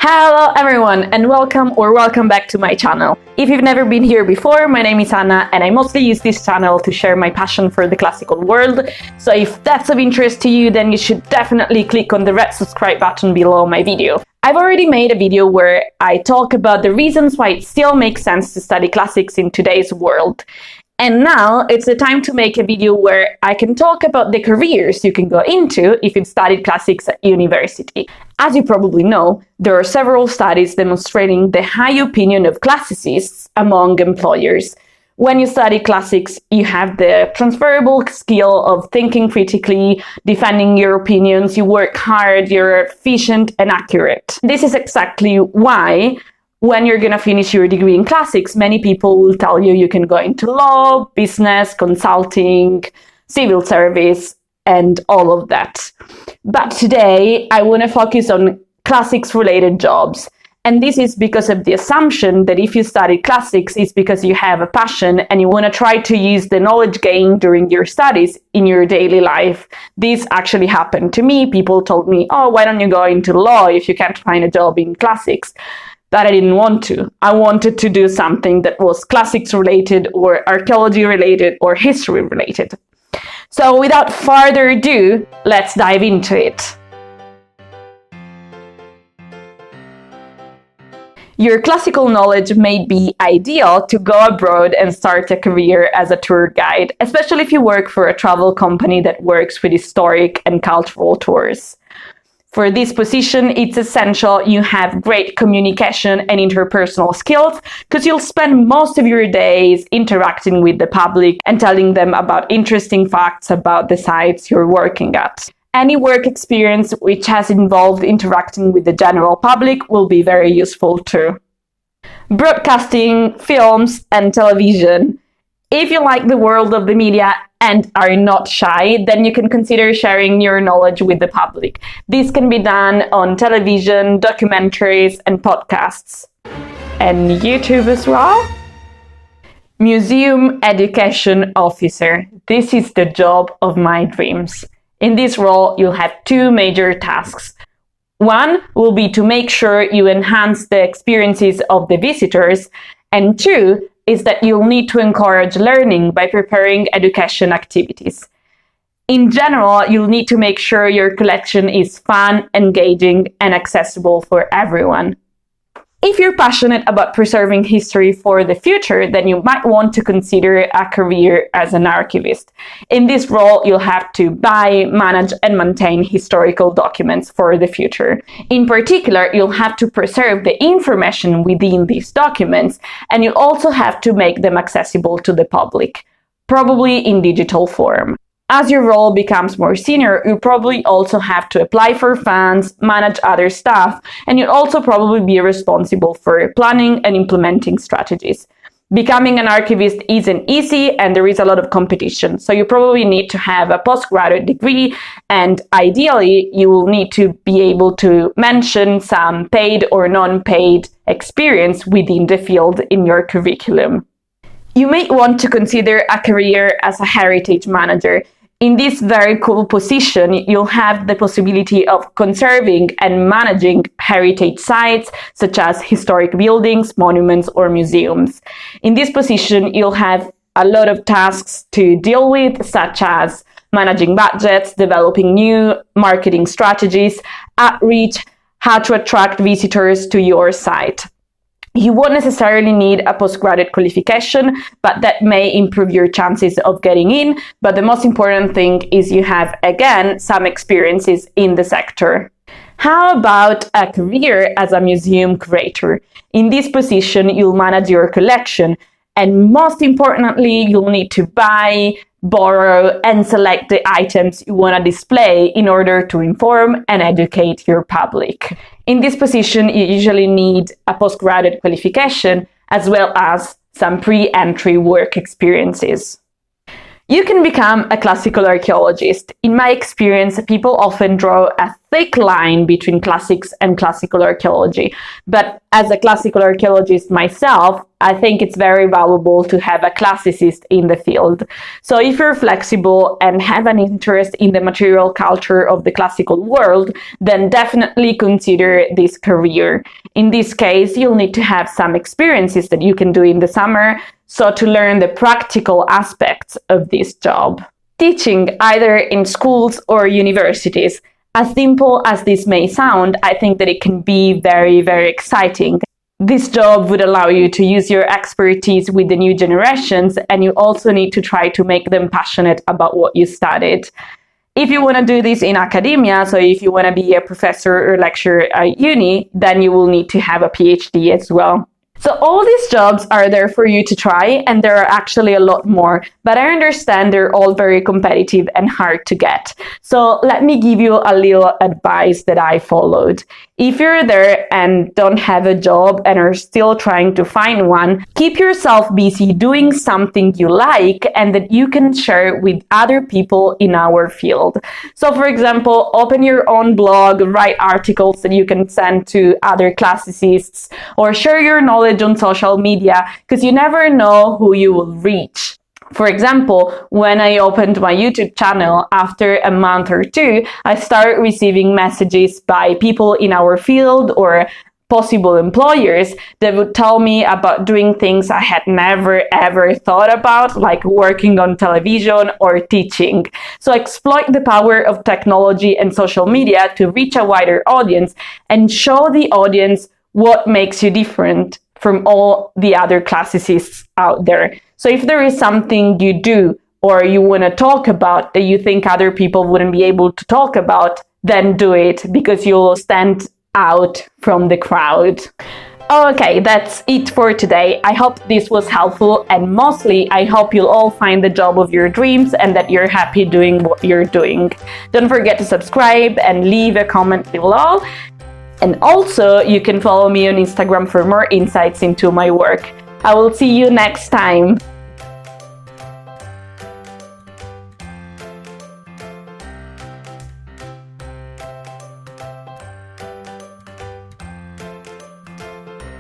Hello everyone and welcome back to my channel. If you've never been here before, my name is Anna and I mostly use this channel to share my passion for the classical world. So if that's of interest to you, then you should definitely click on the red subscribe button below my video. I've already made a video where I talk about the reasons why it still makes sense to study classics in today's world. And now it's the time to make a video where I can talk about the careers you can go into if you've studied classics at university. As you probably know, there are several studies demonstrating the high opinion of classicists among employers. When you study classics, you have the transferable skill of thinking critically, defending your opinions, you work hard, you're efficient and accurate. This is exactly why when you're going to finish your degree in classics, many people will tell you you can go into law, business, consulting, civil service, and all of that. But today, I want to focus on classics-related jobs. And this is because of the assumption that if you study classics, it's because you have a passion and you want to try to use the knowledge gained during your studies in your daily life. This actually happened to me. People told me, oh, why don't you go into law if you can't find a job in classics? That I didn't want to. I wanted to do something that was classics related or archaeology related or history related. So without further ado, let's dive into it. Your classical knowledge may be ideal to go abroad and start a career as a tour guide, especially if you work for a travel company that works with historic and cultural tours. For this position, it's essential you have great communication and interpersonal skills because you'll spend most of your days interacting with the public and telling them about interesting facts about the sites you're working at. Any work experience which has involved interacting with the general public will be very useful too. Broadcasting, films, and television. If you like the world of the media and are not shy, then you can consider sharing your knowledge with the public. This can be done on television, documentaries, and podcasts. And YouTube as well. Museum Education Officer. This is the job of my dreams. In this role, you'll have two major tasks. One will be to make sure you enhance the experiences of the visitors, and two is that you'll need to encourage learning by preparing education activities. In general, you'll need to make sure your collection is fun, engaging, and accessible for everyone. If you're passionate about preserving history for the future, then you might want to consider a career as an archivist. In this role, you'll have to buy, manage, and maintain historical documents for the future. In particular, you'll have to preserve the information within these documents, and you'll also have to make them accessible to the public, probably in digital form. As your role becomes more senior, you probably also have to apply for funds, manage other staff, and you'll also probably be responsible for planning and implementing strategies. Becoming an archivist isn't easy and there is a lot of competition, so you probably need to have a postgraduate degree, and ideally you will need to be able to mention some paid or non-paid experience within the field in your curriculum. You may want to consider a career as a heritage manager. In this very cool position, you'll have the possibility of conserving and managing heritage sites, such as historic buildings, monuments, or museums. In this position, you'll have a lot of tasks to deal with, such as managing budgets, developing new marketing strategies, outreach, how to attract visitors to your site. You won't necessarily need a postgraduate qualification, but that may improve your chances of getting in. But the most important thing is you have, again, some experiences in the sector. How about a career as a museum curator? In this position, you'll manage your collection, and most importantly, you'll need to buy, borrow, and select the items you want to display in order to inform and educate your public. In this position, you usually need a postgraduate qualification as well as some pre-entry work experiences. You can become a classical archaeologist. In my experience, people often draw a thick line between classics and classical archaeology. But as a classical archaeologist myself, I think it's very valuable to have a classicist in the field. So if you're flexible and have an interest in the material culture of the classical world, then definitely consider this career. In this case, you'll need to have some experiences that you can do in the summer, so to learn the practical aspects of this job. Teaching either in schools or universities. As simple as this may sound, I think that it can be very, very exciting. This job would allow you to use your expertise with the new generations, and you also need to try to make them passionate about what you studied. If you want to do this in academia, so if you want to be a professor or lecturer at uni, then you will need to have a PhD as well. So all these jobs are there for you to try, and there are actually a lot more, but I understand they're all very competitive and hard to get. So let me give you a little advice that I followed. If you're there and don't have a job and are still trying to find one, keep yourself busy doing something you like and that you can share with other people in our field. So for example, open your own blog, write articles that you can send to other classicists, or share your knowledge on social media, because you never know who you will reach. For example, when I opened my YouTube channel, after a month or two, I started receiving messages by people in our field or possible employers that would tell me about doing things I had never ever thought about, like working on television or teaching. So exploit the power of technology and social media to reach a wider audience and show the audience what makes you different from all the other classicists out there. So if there is something you do or you want to talk about that you think other people wouldn't be able to talk about, then do it, because you'll stand out from the crowd. Okay, that's it for today. I hope this was helpful, and mostly I hope you'll all find the job of your dreams and that you're happy doing what you're doing. Don't forget to subscribe and leave a comment below. And also, you can follow me on Instagram for more insights into my work. I will see you next time.